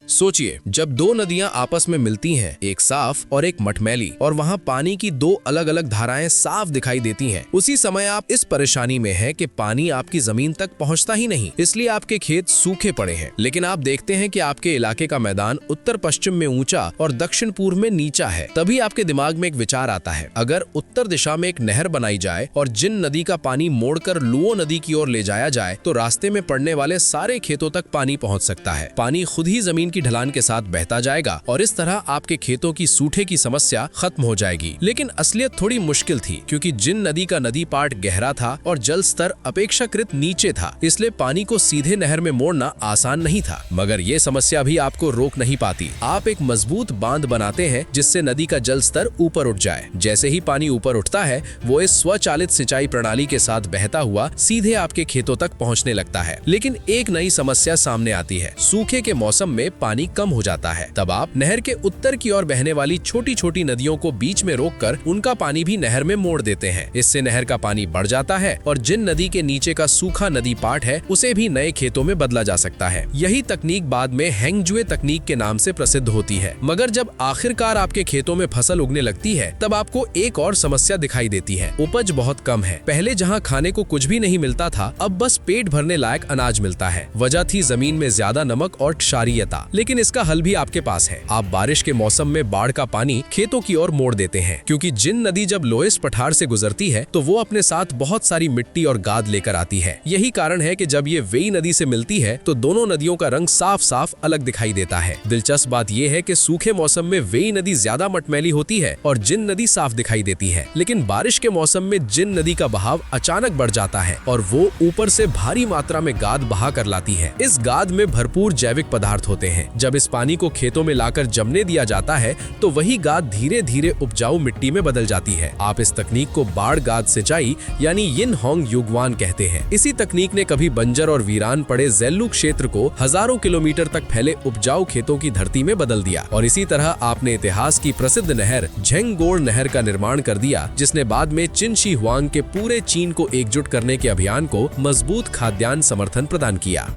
सोचिए, जब दो नदियां आपस में मिलती हैं, एक साफ और एक मटमैली, और वहां पानी की दो अलग अलग धाराएं साफ दिखाई देती हैं, उसी समय आप इस परेशानी में हैं कि पानी आपकी जमीन तक पहुंचता ही नहीं, इसलिए आपके खेत सूखे पड़े हैं। लेकिन आप देखते हैं कि आपके इलाके का मैदान उत्तर पश्चिम में ऊंचा और दक्षिण पूर्व में नीचा है। तभी आपके दिमाग में एक विचार आता है, अगर उत्तर दिशा में एक नहर बनाई जाए और जिन नदी का पानी मोड़कर लुओ नदी की ओर ले जाया जाए तो रास्ते में पड़ने वाले सारे खेतों तक पानी पहुंच सकता है। पानी खुद ही जमीन की ढलान के साथ बहता जाएगा और इस तरह आपके खेतों की सूखे की समस्या खत्म हो जाएगी। लेकिन असलियत थोड़ी मुश्किल थी, क्योंकि जिन नदी का नदी पाट गहरा था और जल स्तर अपेक्षाकृत नीचे था, इसलिए पानी को सीधे नहर में मोड़ना आसान नहीं था। मगर ये समस्या भी आपको रोक नहीं पाती। आप एक मजबूत बांध बनाते हैं जिससे नदी का जल स्तर ऊपर उठ जाए। जैसे ही पानी ऊपर उठता है, वो इस स्वचालित सिंचाई प्रणाली के साथ बहता हुआ सीधे आपके खेतों तक पहुंचने लगता है। लेकिन एक नई समस्या सामने आती है। सूखे के मौसम में पानी कम हो जाता है। तब आप नहर के उत्तर की ओर बहने वाली छोटी छोटी नदियों को बीच में रोककर उनका पानी भी नहर में मोड़ देते हैं। इससे नहर का पानी बढ़ जाता है और जिन नदी के नीचे का सूखा नदी पाट है, उसे भी नए खेतों में बदला जा सकता है। यही तकनीक बाद में हेंगजुए तकनीक के नाम से प्रसिद्ध होती है। मगर जब आखिरकार आपके खेतों में फसल उगने लगती है, तब आपको एक और समस्या दिखाई देती है। उपज बहुत कम है। पहले जहाँ खाने को कुछ भी नहीं मिलता था, अब बस पेट भरने लायक अनाज मिलता है। वजह थी जमीन में ज्यादा नमक और क्षारीयता। लेकिन इसका हल भी आपके पास है। आप बारिश के मौसम में बाढ़ का पानी खेतों की ओर मोड़ देते हैं, क्योंकि जिन नदी जब लोएस्ट पठार से गुजरती है तो वो अपने साथ बहुत सारी मिट्टी और गाद लेकर आती है। यही कारण है कि जब ये वेई नदी से मिलती है तो दोनों नदियों का रंग साफ साफ अलग दिखाई देता है। दिलचस्प बात यह है कि सूखे मौसम में वेई नदी ज्यादा मटमैली होती है और जिन नदी साफ दिखाई देती है। लेकिन बारिश के मौसम में जिन नदी का बहाव अचानक बढ़ जाता है और वो ऊपर से भारी मात्रा में गाद बहा कर लाती है। इस गाद में भरपूर जैविक पदार्थ होते हैं। जब इस पानी को खेतों में लाकर जमने दिया जाता है तो वही गाद धीरे धीरे उपजाऊ मिट्टी में बदल जाती है। आप इस तकनीक को बाढ़ गाद सिंचाई यानी यिन होंग युगवान कहते हैं। इसी तकनीक ने कभी बंजर और वीरान पड़े ज़ेल्लू क्षेत्र को हजारों किलोमीटर तक फैले उपजाऊ खेतों की धरती में बदल दिया। और इसी तरह आपने इतिहास की प्रसिद्ध नहर झेंगगोर नहर का निर्माण कर दिया, जिसने बाद में चिन शी हुआंग के पूरे चीन को एकजुट करने के अभियान को मजबूत खाद्यान्न समर्थन प्रदान किया।